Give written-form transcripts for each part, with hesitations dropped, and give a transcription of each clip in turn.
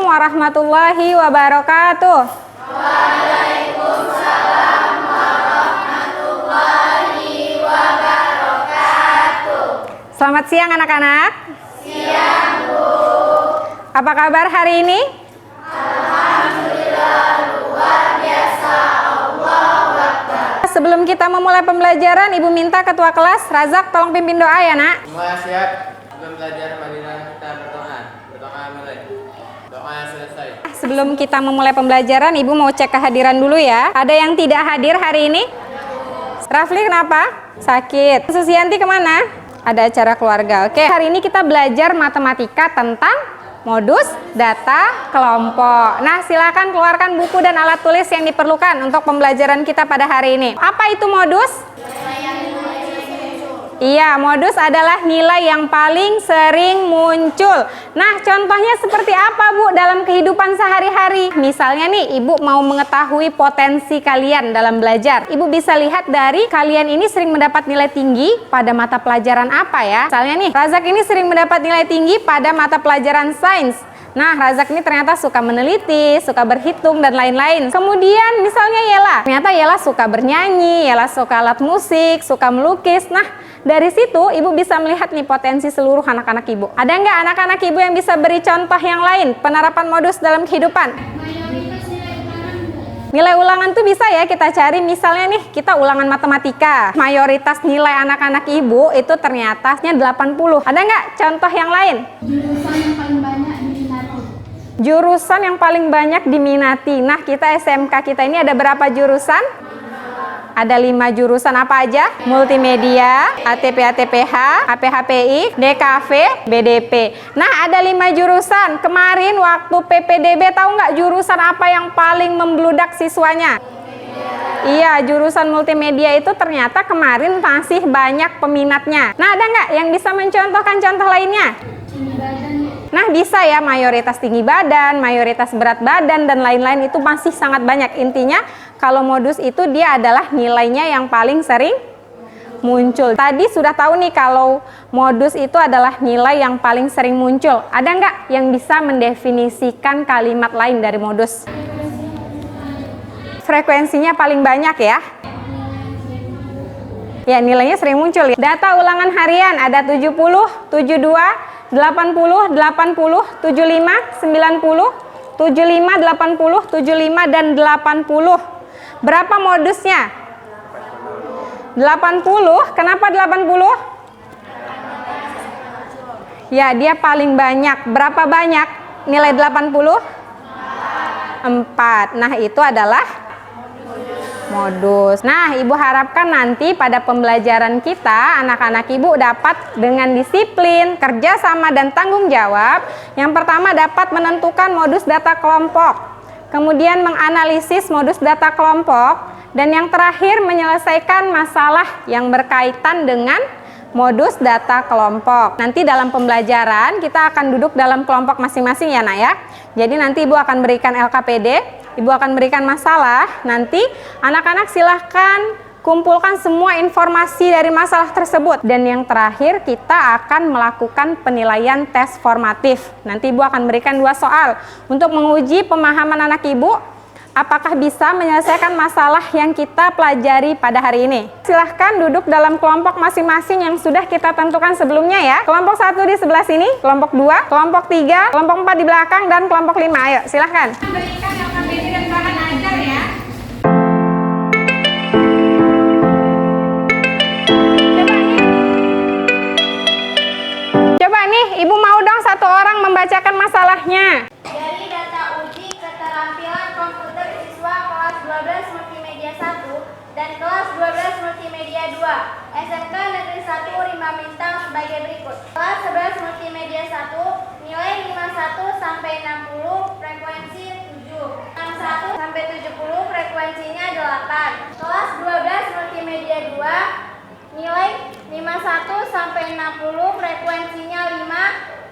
warahmatullahi wabarakatuh. Waalaikumsalam warahmatullahi wabarakatuh. Selamat siang anak-anak. Siang, Bu. Apa kabar hari ini? Alhamdulillah luar biasa. Allahu Akbar. Sebelum kita memulai pembelajaran, Ibu minta ketua kelas Razak tolong pimpin doa ya nak. Semua siap. Sebelum belajar marilah kita berdoa. Berdoa mulai. Doa selesai. Sebelum kita memulai pembelajaran, Ibu mau cek kehadiran dulu ya. Ada yang tidak hadir hari ini? Rafli kenapa? Sakit. Susianti kemana? Ada acara keluarga. Oke, hari ini kita belajar matematika tentang modus data kelompok. Nah, silakan keluarkan buku dan alat tulis yang diperlukan untuk pembelajaran kita pada hari ini. Apa itu modus? Iya, modus adalah nilai yang paling sering muncul. Nah, contohnya seperti apa, Bu, dalam kehidupan sehari-hari? Misalnya nih, Ibu mau mengetahui potensi kalian dalam belajar. Ibu bisa lihat dari kalian ini sering mendapat nilai tinggi pada mata pelajaran apa ya? Misalnya nih, Razak ini sering mendapat nilai tinggi pada mata pelajaran sains. Nah, Razak ini ternyata suka meneliti, suka berhitung, dan lain-lain. Kemudian misalnya Yela. Ternyata Yela suka bernyanyi, Yela suka alat musik, suka melukis. Nah, dari situ Ibu bisa melihat nih potensi seluruh anak-anak Ibu. Ada nggak anak-anak Ibu yang bisa beri contoh yang lain penerapan modus dalam kehidupan? Nilai ulangan tuh bisa ya kita cari, misalnya nih kita ulangan matematika. Mayoritas nilai anak-anak Ibu itu ternyata 80. Ada nggak contoh yang lain? Jurusan yang paling banyak diminati. Nah, kita SMK kita ini ada berapa jurusan? Ada 5 jurusan apa aja? Multimedia, ATP-ATPH, APHPI, DKV, BDP. Nah, ada 5 jurusan. Kemarin waktu PPDB tahu nggak jurusan apa yang paling membludak siswanya? Iya, jurusan multimedia itu ternyata kemarin masih banyak peminatnya. Nah, ada nggak yang bisa mencontohkan contoh lainnya? Nah, bisa ya, mayoritas tinggi badan, mayoritas berat badan, dan lain-lain itu masih sangat banyak. Intinya, kalau modus itu dia adalah nilainya yang paling sering muncul. Tadi sudah tahu nih kalau modus itu adalah nilai yang paling sering muncul. Ada nggak yang bisa mendefinisikan kalimat lain dari modus? Frekuensinya paling banyak ya. Ya, nilainya sering muncul ya. Data ulangan harian ada 70, 72, 80, 80, 75, 90, 75, 80, 75, dan 80. Berapa modusnya? 80. Kenapa 80? Ya, dia paling banyak. Berapa banyak nilai 80? 4. Nah, itu adalah modus. Nah, Ibu harapkan nanti pada pembelajaran kita, anak-anak Ibu dapat dengan disiplin, kerjasama, dan tanggung jawab. Yang pertama dapat menentukan modus data kelompok, kemudian menganalisis modus data kelompok, dan yang terakhir menyelesaikan masalah yang berkaitan dengan modus data kelompok. Nanti dalam pembelajaran kita akan duduk dalam kelompok masing-masing ya nak ya. Jadi nanti Ibu akan berikan LKPD, Ibu akan berikan masalah, nanti anak-anak silahkan kumpulkan semua informasi dari masalah tersebut. Dan yang terakhir kita akan melakukan penilaian tes formatif. Nanti Ibu akan berikan 2 soal untuk menguji pemahaman anak Ibu, apakah bisa menyelesaikan masalah yang kita pelajari pada hari ini. Silahkan duduk dalam kelompok masing-masing yang sudah kita tentukan sebelumnya ya. Kelompok 1 di sebelah sini, kelompok 2, kelompok 3, kelompok 4 di belakang, dan kelompok 5. Ayo, silahkan. Berikan LKPD dan bahan ajar ya. Coba nih, Ibu mau dong satu orang membacakan masalahnya. Dari data uji keterampilan komputer siswa kelas 12 multimedia 1 dan kelas 12 multimedia 2 SMK Negeri 1 Rimba Bintang sebagai berikut. Kelas 11 multimedia 1 nilai 51 sampai 60, frekuensi 7. 61 sampai 70, frekuensinya 8. Kelas 12 multimedia 2 nilai 51 sampai 60, frekuensinya 5.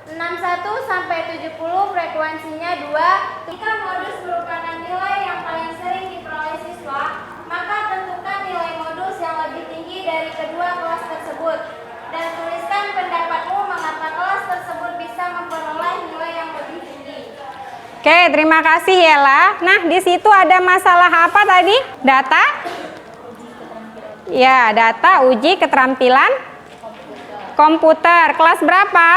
61 sampai 70, frekuensinya 2. Jika modus merupakan nilai yang paling sering diperoleh siswa, maka tentukan nilai modus yang lebih tinggi dari kedua kelas tersebut dan tuliskan pendapatmu mengapa kelas tersebut bisa memperoleh nilai yang lebih tinggi. Oke, terima kasih Yela. Nah, di situ ada masalah apa tadi? Data? Ya, data uji keterampilan komputer. Kelas berapa?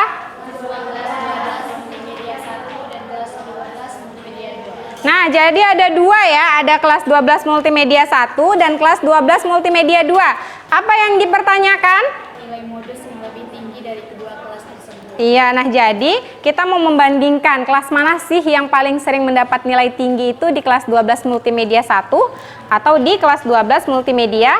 Nah, jadi ada dua ya, ada kelas 12 multimedia 1 dan kelas 12 multimedia 2. Apa yang dipertanyakan? Nilai modus yang lebih tinggi dari kedua kelas tersebut. Iya, nah jadi kita mau membandingkan kelas mana sih yang paling sering mendapat nilai tinggi itu di kelas 12 multimedia 1 atau di kelas 12 multimedia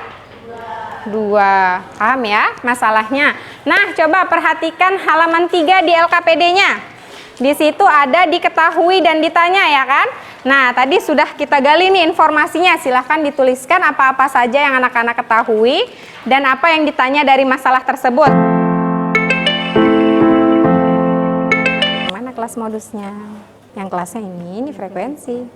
2. Paham ya masalahnya? Nah, coba perhatikan halaman 3 di LKPD-nya. Di situ ada diketahui dan ditanya ya kan? Nah, tadi sudah kita gali nih informasinya. Silahkan dituliskan apa-apa saja yang anak-anak ketahui dan apa yang ditanya dari masalah tersebut. Mana kelas modusnya? Yang kelasnya ini frekuensi.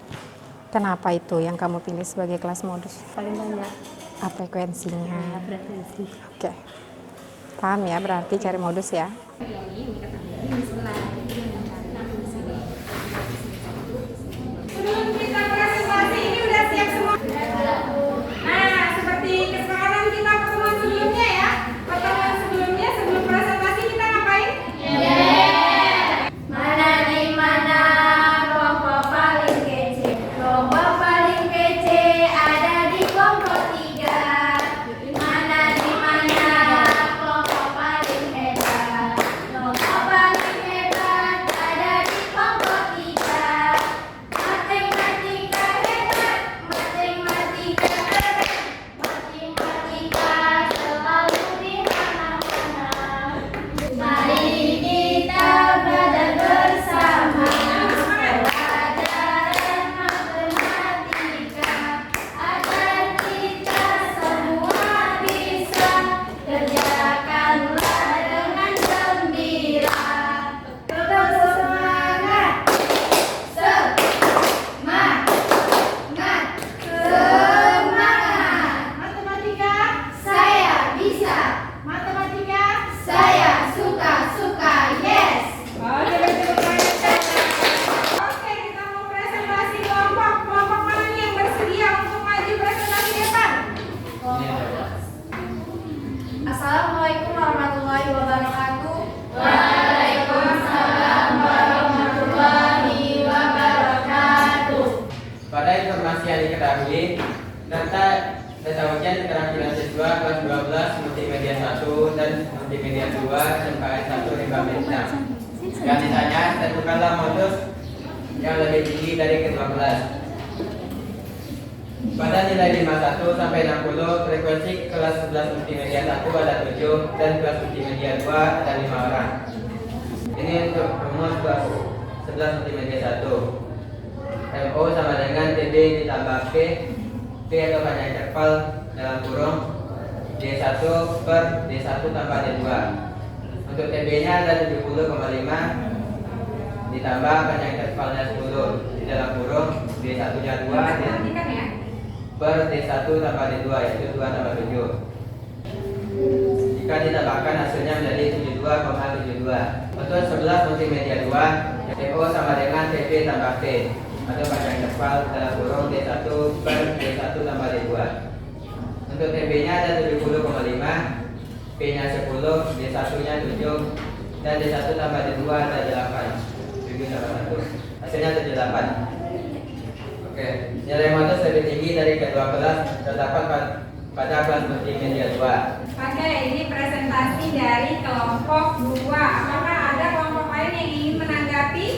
Kenapa itu yang kamu pilih sebagai kelas modus? Paling banyak Frekuensinya. frekuensi. Oke. Paham ya, berarti cari modus ya. Sebelum kita presentasi ini udah siap semua. Nah, seperti kesepakatan kita pertemuan sebelumnya ya. Pertemuan sebelumnya sebelum presentasi kita ngapain? Mana di mana kelompok paling kece? Kelompok paling kece ada di kelompok 3. Mana di mana kelompok paling hebat? Kelompok paling hebat ada di kelompok 3. Matematika hebat, matematika keren, matematika selalu di mana-mana. Mari kita belajar bersama pelajaran matematika agar kita semua bisa kerjakanlah dengan gembira. Tetap semangat, semangat, semangat. Matematika saya bisa, matematika saya suka, yes. Oke, tepuk tangan. Oke, kita mau presentasi kelompok. Kelompok mana nih yang bersedia untuk maju presentasi depan? Assalamualaikum warahmatullahi wabarakatuh. Pada informasi yang diketahui, data ujian keterampilan siswa kelas 12 multimedia 1 dan multimedia 2 SMKN 1 Rimba Bintang. Yang ditanya, tentukanlah modus yang lebih tinggi dari kedua kelas. Pada nilai 51 sampai 60, frekuensi kelas 11 multimedia 1 ada 7 dan kelas multimedia 2 ada 5 orang. Ini untuk rumus kelas 11 multimedia 1. MO sama dengan TB ditambah P atau panjang interval dalam kurung D1 per D1 tambah D2. Untuk TB nya ada 70,5 ditambah panjang intervalnya 10 di dalam kurung D1 nya 2 Perhatikan ya. per D1 tambah D2 yaitu 2 tambah 7. Jika ditambahkan hasilnya menjadi 72,72. Untuk 11 multimedia 2, MO sama dengan TB tambah P atau panjang interval dalam kurung D1 per D1 tambah D2. Untuk TB nya ada 70,5, P nya 10, D1 nya 7 dan D1 tambah D2 ada 8. 7 tambah 1 hasilnya 78. Oke, nilai modus lebih tinggi dari kedua kelas terdapat pada kelas multimedia 2. Oke, ini presentasi dari kelompok 2. Apakah ada kelompok lain yang ingin menanggapi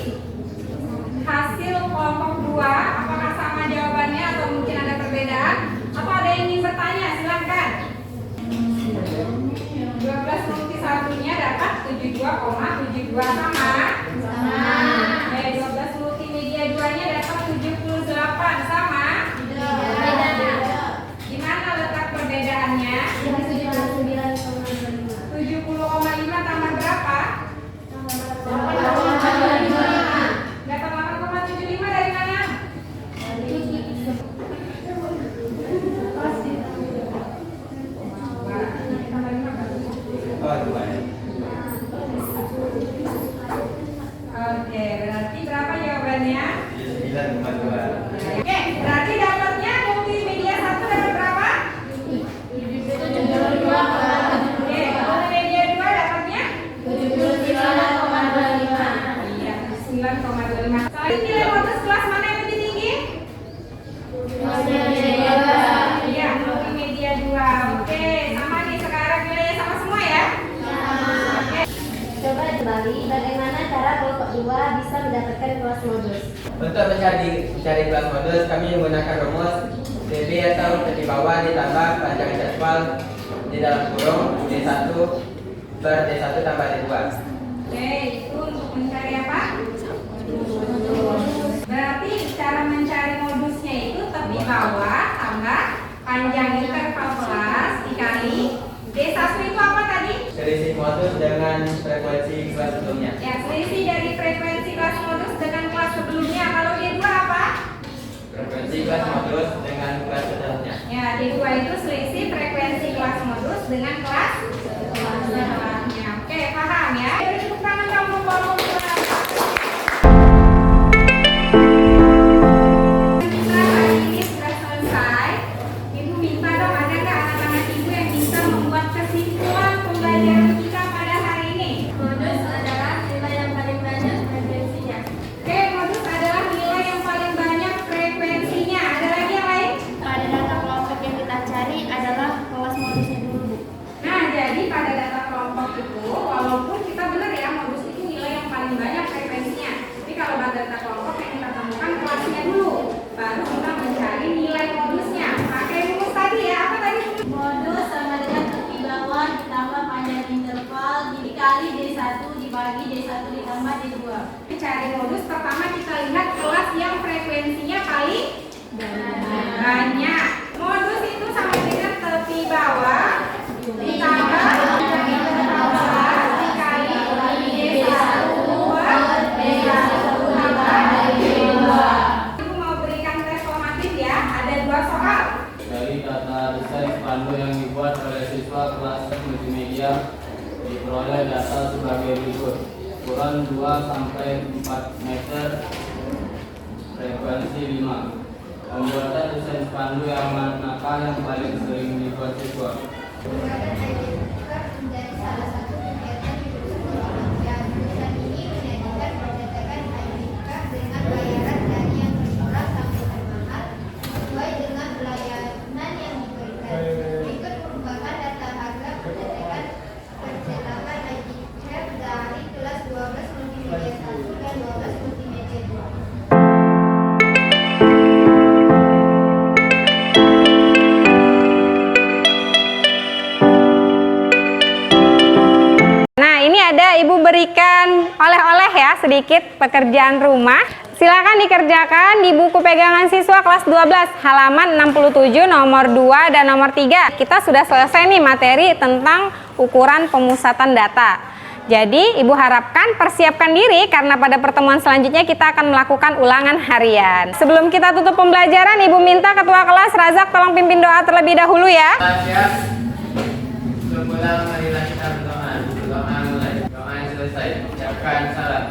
hasil kelompok 2? Apakah sama jawabannya atau mungkin ada perbedaan? Atau ada yang ingin bertanya? Silakan. 12 multi satunya dapat 72,72 sama? Sama. 12 multimedia 2-nya dapat 78 sama? Di mana letak perbedaannya? 70,5 tambah berapa? 8,5. Dapat 8,75 dari mana? Oh, 2 ya. Oke, berarti berapa jawabannya? siswa bisa mendapatkan kelas modus. Untuk mencari kelas modus, kami menggunakan rumus DB atau tepi bawah ditambah panjang jadwal di dalam kurung D1 per D1 tambah D2. Oke, itu untuk mencari apa? Berarti cara mencari modusnya itu tepi bawah tambah panjang interval kelas dikali D1 itu apa tadi? Selisih modus dengan frekuensi kelas sebelumnya. Ya, selisih dari frekuensi kelas modus dengan kelas sebelumnya. Kalau D2 apa? Frekuensi kelas modus dengan kelas sebelumnya. Ya, D2 itu selisih frekuensi kelas modus dengan kelas sebelumnya. Oke, paham ya? Beri tepuk tangan kamu kalau kita hari ini sudah selesai. Ibu minta dong, ada nggak anak-anak ibu yang bisa membuat kesimpulan pembelajaran kita pada hari ini? Modus adalah nilai yang paling banyak frekuensinya. Oke, modus adalah nilai yang paling banyak frekuensinya. Ada lagi yang lain? Pada data kelompok yang kita cari adalah kelas modusnya dulu, Bu. Nah, jadi pada data kelompok itu, walaupun kita benar ya, modus itu nilai yang paling banyak frekuensinya. Tapi kalau pada data kelompok yang kita temukan kelasnya dulu, baru kita mencari nilai modusnya. Pakai rumus tadi ya, apa tadi? Modus sama dengan tepi bawah ditambah panjang interval dikali D1 dibagi D1 ditambah D2. Cari modus, pertama kita lihat kelas yang frekuensinya paling banyak. Modus itu sama dengan tepi bawah ditambah panjang interval kelas dikali D1 per D1 tambah D2. Ibu mau berikan tes formatif ya, ada 2 soal. Dari data desain spanduk yang dibuat oleh siswa kelas multimedia diperoleh data sebagai berikut. Ukuran 2 sampai 4 meter, frekuensi 5. Pembuatan desain spanduk yang manakah yang paling sering dibuat siswa? Pembuatan ID card menjadi salah satu kegiatan di sekolah. Yang tulisan ini menjadikan pencetakan ID card dengan bayaran dari yang termurah sampai termahal sesuai dengan pelayanan yang diberikan. Berikut merupakan data harga pencetakan ID card dari kelas 12 multimedia 1 dan 12 multimedia 2. Nah, ini ada ibu berikan oleh-oleh ya, sedikit pekerjaan rumah. Silakan dikerjakan di buku pegangan siswa kelas 12 halaman 67 nomor 2 dan nomor 3. Kita sudah selesai nih materi tentang ukuran pemusatan data. Jadi ibu harapkan persiapkan diri karena pada pertemuan selanjutnya kita akan melakukan ulangan harian. Sebelum kita tutup pembelajaran, ibu minta ketua kelas Razak tolong pimpin doa terlebih dahulu ya. Siap. Sebelum marilah kita berdoa. Doa mulai. Doa yang selesai. Ucapkan salam.